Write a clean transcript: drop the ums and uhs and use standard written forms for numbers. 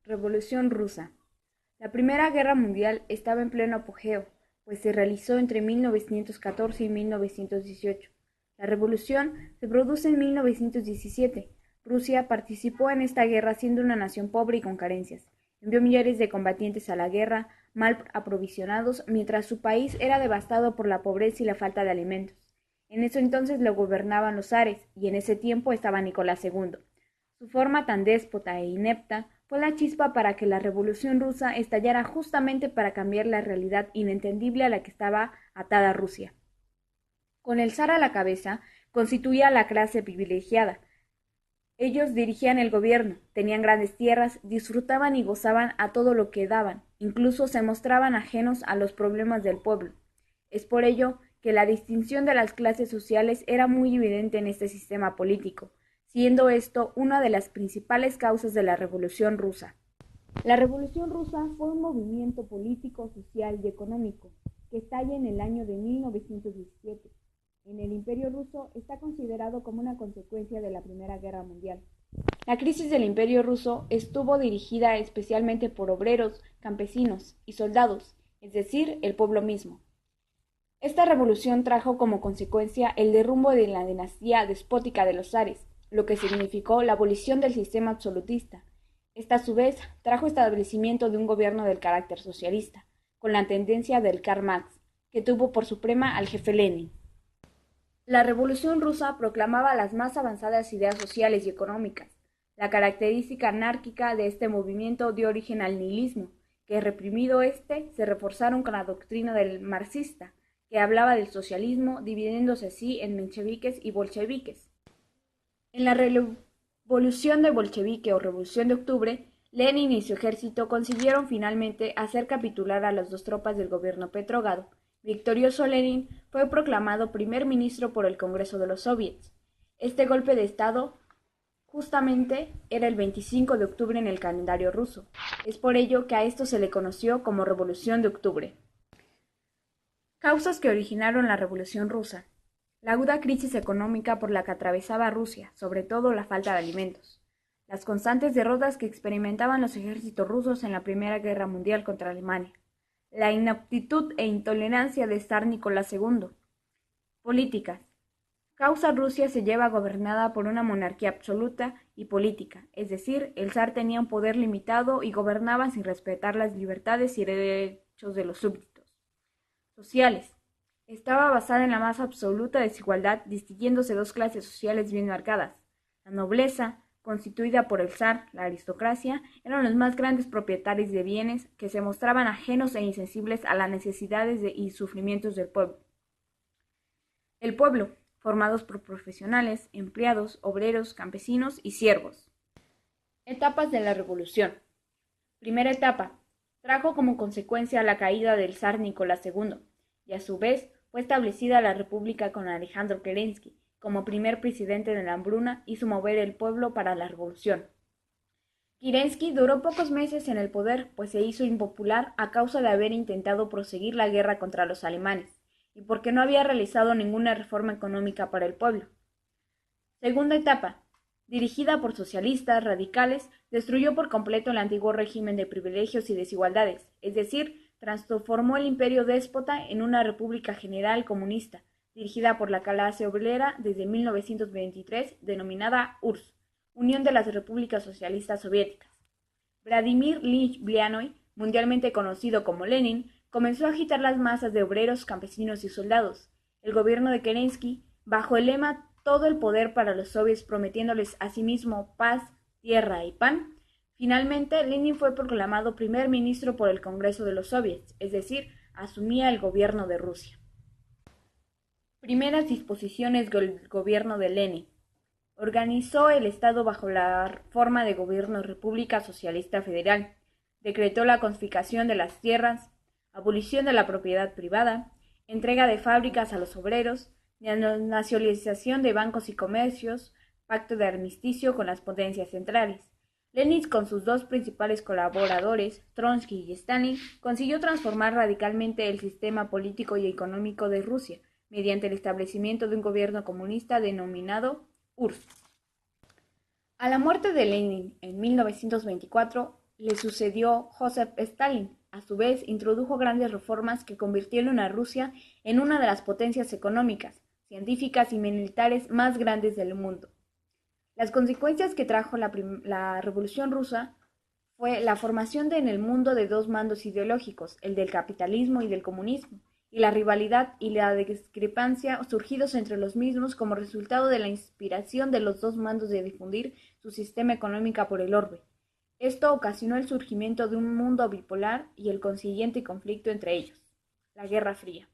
Revolución rusa. La Primera Guerra Mundial estaba en pleno apogeo, pues se realizó entre 1914 y 1918. La revolución se produce en 1917. Rusia participó en esta guerra siendo una nación pobre y con carencias. Envió millares de combatientes a la guerra, mal aprovisionados, mientras su país era devastado por la pobreza y la falta de alimentos. En ese entonces lo gobernaban los zares, y en ese tiempo estaba Nicolás II. Su forma tan déspota e inepta fue la chispa para que la Revolución rusa estallara justamente para cambiar la realidad inentendible a la que estaba atada Rusia. Con el zar a la cabeza, constituía la clase privilegiada. Ellos dirigían el gobierno, tenían grandes tierras, disfrutaban y gozaban a todo lo que daban, incluso se mostraban ajenos a los problemas del pueblo. Es por ello que la distinción de las clases sociales era muy evidente en este sistema político, siendo esto una de las principales causas de la Revolución rusa. La Revolución rusa fue un movimiento político, social y económico que estalla en el año de 1917. En el Imperio ruso está considerado como una consecuencia de la Primera Guerra Mundial. La crisis del Imperio ruso estuvo dirigida especialmente por obreros, campesinos y soldados, es decir, el pueblo mismo. Esta revolución trajo como consecuencia el derrumbe de la dinastía despótica de los zares, lo que significó la abolición del sistema absolutista. Esta a su vez trajo establecimiento de un gobierno del carácter socialista, con la tendencia del Karl Marx, que tuvo por suprema al jefe Lenin. La Revolución rusa proclamaba las más avanzadas ideas sociales y económicas. La característica anárquica de este movimiento dio origen al nihilismo, que reprimido se reforzaron con la doctrina del marxista, que hablaba del socialismo, dividiéndose así en mencheviques y bolcheviques. En la revolución de bolchevique o revolución de octubre, Lenin y su ejército consiguieron finalmente hacer capitular a las dos tropas del gobierno Petrogrado. Victorioso Lenin fue proclamado primer ministro por el Congreso de los Soviets. Este golpe de Estado justamente era el 25 de octubre en el calendario ruso. Es por ello que a esto se le conoció como Revolución de Octubre. Causas que originaron la Revolución rusa. La aguda crisis económica por la que atravesaba Rusia, sobre todo la falta de alimentos. Las constantes derrotas que experimentaban los ejércitos rusos en la Primera Guerra Mundial contra Alemania. La inaptitud e intolerancia de zar Nicolás II. Políticas. Causa Rusia se lleva gobernada por una monarquía absoluta y política, es decir, el zar tenía un poder limitado y gobernaba sin respetar las libertades y derechos de los súbditos. Sociales. Estaba basada en la más absoluta desigualdad, distinguiéndose dos clases sociales bien marcadas. La nobleza, constituida por el zar, la aristocracia, eran los más grandes propietarios de bienes que se mostraban ajenos e insensibles a las necesidades y sufrimientos del pueblo. El pueblo, formados por profesionales, empleados, obreros, campesinos y siervos. Etapas de la revolución. Primera etapa. Trajo como consecuencia la caída del zar Nicolás II, y a su vez fue establecida la república con Alejandro Kerensky como primer presidente de la hambruna, hizo mover el pueblo para la revolución. Kerensky duró pocos meses en el poder, pues se hizo impopular a causa de haber intentado proseguir la guerra contra los alemanes, y porque no había realizado ninguna reforma económica para el pueblo. Segunda etapa. Dirigida por socialistas radicales, destruyó por completo el antiguo régimen de privilegios y desigualdades, es decir, transformó el imperio déspota en una república general comunista, dirigida por la clase obrera desde 1923, denominada URSS, Unión de las Repúblicas Socialistas Soviéticas. Vladimir Ilich Ulyanov, mundialmente conocido como Lenin, comenzó a agitar las masas de obreros, campesinos y soldados. El gobierno de Kerensky, bajo el lema "todo el poder para los soviets", prometiéndoles asimismo paz, tierra y pan, finalmente Lenin fue proclamado primer ministro por el Congreso de los Soviets, es decir, asumía el gobierno de Rusia. Primeras disposiciones del gobierno de Lenin. Organizó el Estado bajo la forma de gobierno República Socialista Federal. Decretó la confiscación de las tierras, abolición de la propiedad privada, entrega de fábricas a los obreros, nacionalización de bancos y comercios, pacto de armisticio con las potencias centrales. Lenin, con sus dos principales colaboradores, Trotsky y Stalin, consiguió transformar radicalmente el sistema político y económico de Rusia mediante el establecimiento de un gobierno comunista denominado URSS. A la muerte de Lenin en 1924, le sucedió Joseph Stalin. A su vez, introdujo grandes reformas que convirtieron a Rusia en una de las potencias económicas, científicas y militares más grandes del mundo. Las consecuencias que trajo la Revolución Rusa fue la formación en el mundo de dos mandos ideológicos, el del capitalismo y del comunismo, y la rivalidad y la discrepancia surgidos entre los mismos como resultado de la inspiración de los dos mandos de difundir su sistema económico por el orbe. Esto ocasionó el surgimiento de un mundo bipolar y el consiguiente conflicto entre ellos, la Guerra Fría.